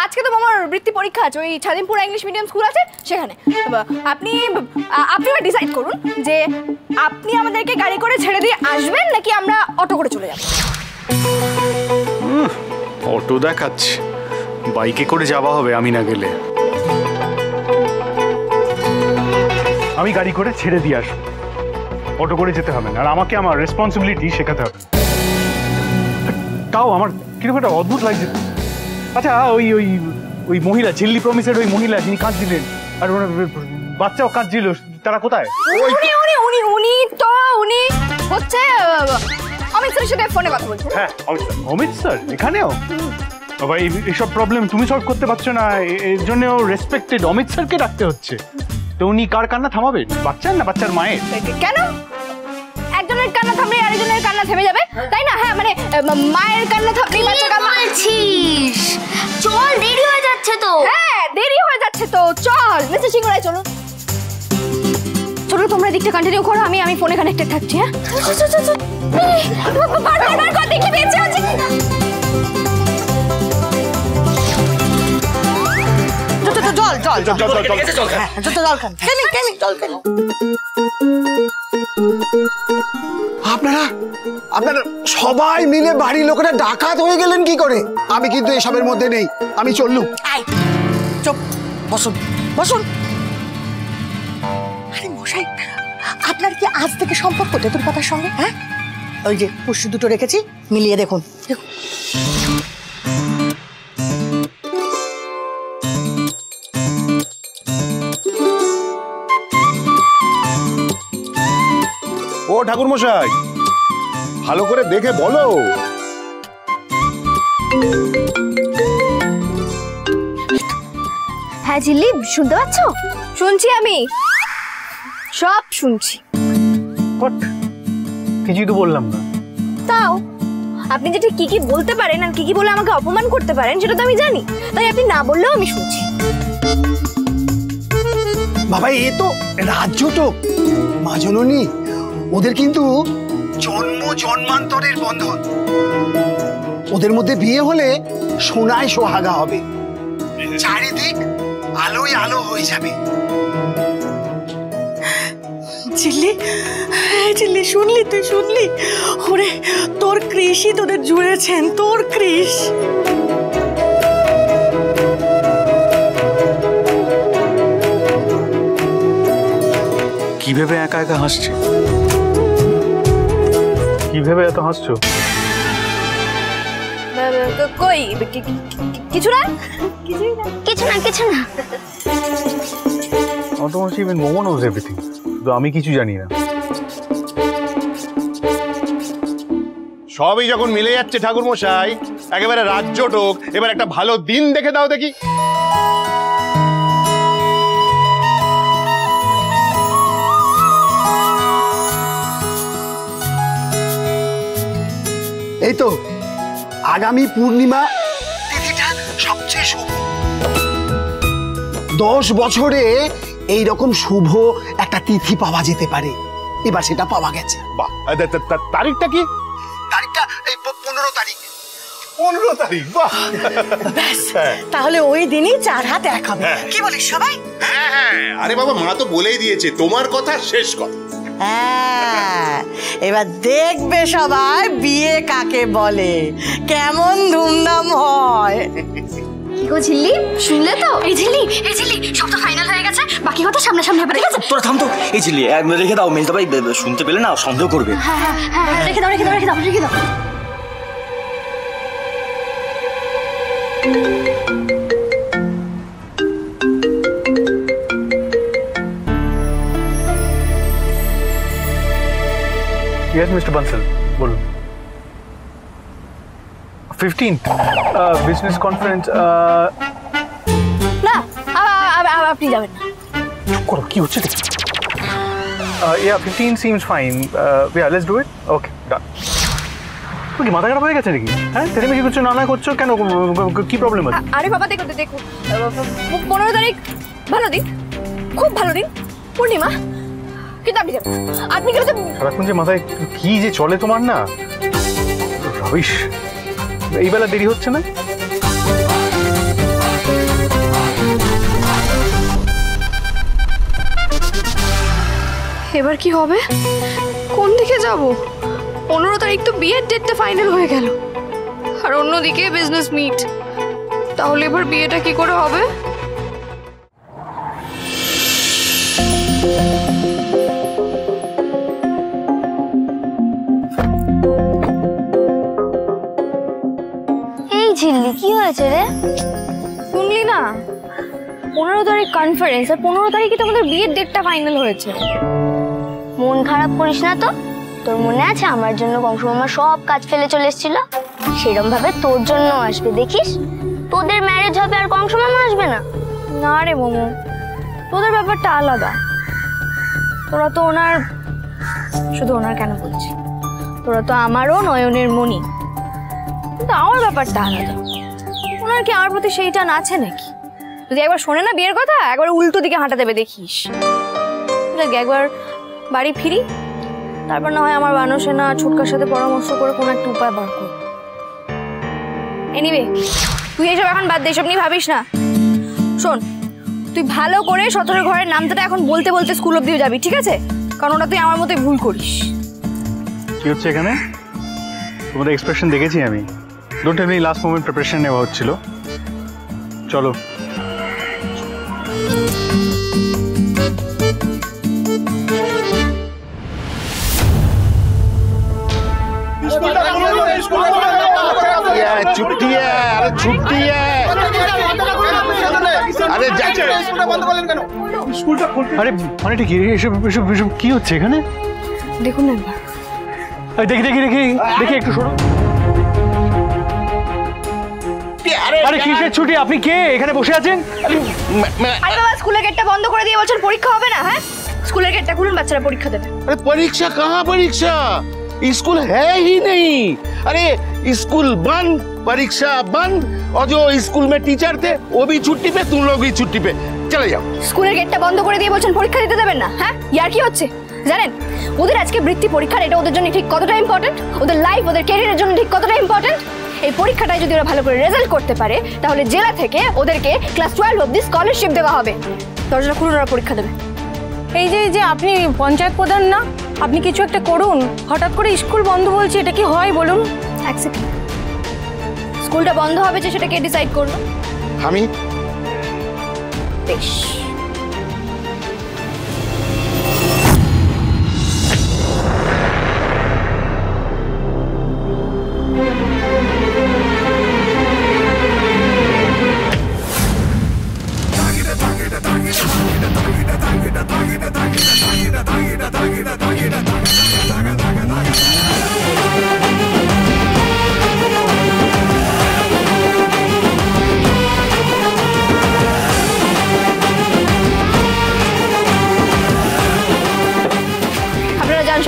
আজকে তো মামার বৃত্তি পরীক্ষা আছে, ওই ছাদিমপুর ইংলিশ মিডিয়াম স্কুল আছে সেখানে। আপনি ডিসাইড করুন যে আপনি আমাদেরকে গাড়ি করে ছেড়ে দিয়ে আসবেন নাকি আমরা অটো করে চলে যাব। অটো দেখাচ্ছে, বাইকে করে যাওয়া হবে আমি না গেলে। আমি গাড়ি করে ছেড়ে দিয়ে আসবো, অটো করে যেতে হবে না। আর আমাকে আমার রেসপন্সিবিলিটি শেখাতে হবে। তাও আমার কিরকম একটা অদ্ভুত লাগছে। আচ্ছা, ওই ওই ওই মহিলা ঝিল্লি প্রমিসের ওই মহিলা যিনি কাঁদছিলেন আর বাচ্চাও কাঁদছিল, তারা কোথায়? উনি হচ্ছে অমিত স্যারের সাথে ফোনে কথা বলছেন। হ্যাঁ, অমিত স্যার এখানেও? বাবা, এইসব প্রবলেম তুমি সলভ করতে পারছো না, এর জন্য রেসপেক্টেড অমিত স্যারকে ডাকতে হচ্ছে। তো উনি কার কান্না থামাবেন, বাচ্চার না বাচ্চার মায়ের? কেন একজনের কান্না থামলে আরেকজনের কান্না থেমে যাবে, তাই না? হ্যাঁ, মানে মায়ের কান্না থামলে বাচ্চার কান্না। বলছিস চল, দেরি হয়ে যাচ্ছে তো। হ্যাঁ, দেরি হয়ে যাচ্ছে তো, চল মিস্টার সিংহরায় চলো। চলো, তোমরা দিকটা কন্টিনিউ করো, আমি ফোনে কানেক্টেড থাকছি। হ্যাঁ, দেখি বেঁচে আছে। আপনারা সবাই মিলে বাড়ির লোকেরা ডাকাত হয়ে গেলেন কি করে? আমি কিন্তু এসবের মধ্যে নেই, আমি চললুম। চুপ, বসুন বসুন। আরে মশাই, আপনার কি আজ থেকে সম্পর্ক তেতুর পাতার সঙ্গে? হ্যাঁ, ওই যে পুষ্টি দুটো রেখেছি, মিলিয়ে দেখুন। ও ঠাকুর মশাই, ভালো করে দেখে বলো। হ্যাঁ ঝিল্লি, শুনতে পাচ্ছ? শুনছি, আমি সব শুনছি। কিছুই তো বললাম না। তাও আপনি যেটা কি কি বলতে পারেন আর কি কি বলে আমাকে অপমান করতে পারেন সেটা তো আমি জানি, তাই আপনি না বললেও আমি শুনছি। বাবা, এ তো রাজ্যটো মা জননী, ওদের কিন্তু জন্ম জন্মান্তরের বন্ধন। ওদের মধ্যে বিয়ে হলে সোনায় সোহাগা হবে, চারিদিক আলোয় আলো হয়ে যাবে। চিল্লি, চিল্লি, শুনলি? তুই শুনলি? ওরে, তোর কৃষি তোদের জুড়েছেন, তোর কৃষ। কি ভেবে একা একা হাসছে? কি ভেবে এত হাসছো? কই কিছু না, কিছু না। Automatic even momo nose everything, শুধু আমি কিছু জানি না। সবই যখন মিলে যাচ্ছে ঠাকুর মশাই, একেবারে রাজ্য টোক, এবার একটা ভালো দিন দেখে দাও দেখি। এই তো আগামী পূর্ণিমা তিথিটা সবচেয়ে শুভ। 10 বছরে এইরকম শুভ একটা তিথি পাওয়া যেতে পারে, এবার সেটা পাওয়া গেছে। বাহ, তারিখটা কি? তারিখটা এই 15 তারিখ। 15 তারিখ, বাহ। তাহলে ওই দিনই 4 হাত এক হবে, কি বলিস সবাই? হ্যাঁ হ্যাঁ, আরে বাবা, মা তো বলেই দিয়েছে, তোমার কথা শেষ কথা। হ্যাঁ, এবার দেখবে সবাই বিয়ে কাকে বলে, কেমন ধুমধাম হয়। কি গো ঝিল্লি, শুনলে তো? এই ঝিল্লি সব তো ফাইনাল হয়ে গেছে, বাকি কথা সামনাসামনি হবে। ঠিক আছে, তোরা থাম তো। এই ঝিল্লি, রেখে দাও, মেজদা ভাই শুনতে পেলে না সন্দেহ করবে। হ্যাঁ, রেখে দাও। Yes, Mr. Bansal, বলুন। 15th business conference. না, আপনি যাবেন না। চুপ করো, কি হচ্ছে? Yeah, 15 seems fine. Yeah, let's do it. Okay, done. কি মাথা খারাপ হয়ে গেছে নাকি? হ্যাঁ, তেমনি করছো, না করছো কেন? কি প্রবলেম আছে? আরে বাবা, দেখুন 15 তারিখ ভালো দিন, খুব ভালো দিন, পূর্ণিমা। কিন্তু আপনি যাবেন, আপনি গেলে সারাক্ষণ যে মাথায় কি যে চলে তোমার না, রবিশ। এই বেলা দেরি হচ্ছে না? এবার কি হবে? কোন দিকে যাব? 15 তারিখ তো বিয়ের ডেটটা ফাইনাল হয়ে গেল, আর অন্যদিকে বিজনেস মিট। তাহলে এবার বিয়েটা কি করে হবে? এই ঝিল্লি, কি হয়েছে রে? শুনলি না, 15 তারিখ কনফারেন্স, আর 15 তারিখে তো আমাদের বিয়ের ডেটটা ফাইনাল হয়েছে। মন খারাপ করিস না তো। তোর মনে আছে আমার জন্য কংসু মামা সব কাজ ফেলে চলে এসেছিল? সেরকম ভাবে তোর জন্য আসবে, দেখিস। তোদের ম্যারেজ হবে আর কংসু মামা আসবে না? না রে মোমো, তোদের ব্যাপারটা আলাদা। তোরা তো ওনার, শুধু ওনার কেন বলছি, তোরা তো আমারও নয়নের মণি, কিন্তু আমার ব্যাপারটা আলাদা। ওনার কি আমার প্রতি সেইটা আছে নাকি? যদি একবার শোনে না বিয়ের কথা, একবার উল্টো দিকে হাঁটা দেবে, দেখিস। দেখ, একবার বাড়ি ফিরি, তারপর না হয় আমার বানসে না ছুটকার সাথে পরামর্শ করে কোনো একটা উপায় বার কর। এনিওয়ে, তুই এসব এখন বাদ দে, এসব নিয়ে ভাবিস না। শোন, তুই ভালো করে 17 ঘরের নামটা এখন বলতে বলতে স্কুল অব্দিও যাবি, ঠিক আছে? কারণ ওটা তুই আমার মতোই ভুল করিস। কি হচ্ছে এখানে? তোমাদের এক্সপ্রেশন দেখেছি আমি। Don't tell me last moment preparation নেওয়া হচ্ছিল। চলো। छुट्टी है, अरे छुट्टी है। अरे আরে মানে ঠিক এসব এসব এসব কি হচ্ছে এখানে? দেখুন না একবার। দেখি দেখি দেখি দেখি, একটু সরো। আরে কিসের ছুটি? আপনি কে এখানে বসে আছেন? আরে বাবা, স্কুলের গেটটা বন্ধ করে দিয়ে বলছেন পরীক্ষা হবে না? হ্যাঁ, স্কুলের গেটটা খুলুন, বাচ্চারা পরীক্ষা দেবে। अरे परीक्षा कहाँ परीक्षा? स्कूल है ही नहीं। अरे स्कूल बंद, परीक्षा बंद, और जो स्कूल में टीचर थे वो भी छुट्टी पे, तुम लोग भी छुट्टी पे। चले जाओ। স্কুলের গেটটা বন্ধ করে দিয়ে বলছেন পরীক্ষা দিতে দেবেন না? হ্যাঁ, ইয়ার কি হচ্ছে জানেন? ওদের আজকে বৃত্তি পরীক্ষা, এটা ওদের জন্য ঠিক কতটা ইম্পর্টেন্ট, ওদের লাইফ, ওদের ক্যারিয়ারের জন্য ঠিক কতটা ইম্পর্টেন্ট। এই পরীক্ষাটায় যদি ওরা ভালো করে রেজাল্ট করতে পারে, তাহলে জেলা থেকে ওদেরকে ক্লাস 12 অবধি স্কলারশিপ দেওয়া হবে। দরজাটা খুলুন, ওরা পরীক্ষা দেবে। এই যে আপনি পঞ্চায়েত প্রধান না, আপনি কিছু একটা করুন। হঠাৎ করে স্কুল বন্ধ বলছি, এটা কি হয় বলুন? এক সেকেন্ড, স্কুলটা বন্ধ হবে যে সেটা কে ডিসাইড করলো? আমি বেশ,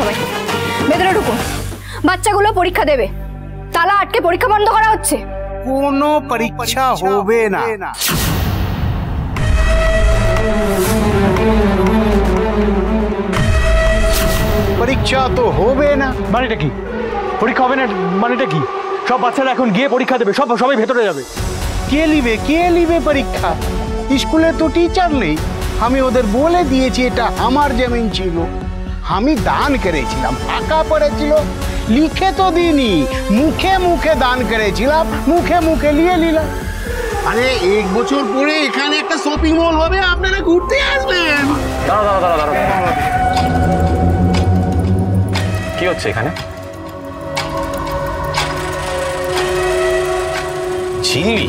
সবাই ভেতরে ঢুকুন। বাচ্চাগুলো পরীক্ষা দেবে, তালা আটকে পরীক্ষা বন্ধ করা হচ্ছে। কোনো পরীক্ষা হবে না। পরীক্ষা তো হবে না মানেটা কি? পরীক্ষা হবে না মানেটা কি? সব বাচ্চারা এখন গিয়ে পরীক্ষা দেবে, সবাই ভেতরে যাবে। কে লিবে পরীক্ষা? স্কুলে তো টিচার নেই। আমি ওদের বলে দিয়েছি এটা আমার জমিন ছিল, আমি দান করেছিলাম, ফাঁকা পড়েছিল, লিখে তো দিইনি, মুখে মুখে দান করেছিলাম, মুখে মুখে নিয়ে নিলাম। আরে 1 বছর পরে এখানে একটা শপিং মল হবে, আপনারা ঘুরতে আসবেন। দাঁড়াও। কি হচ্ছে এখানে? ঝিল্লি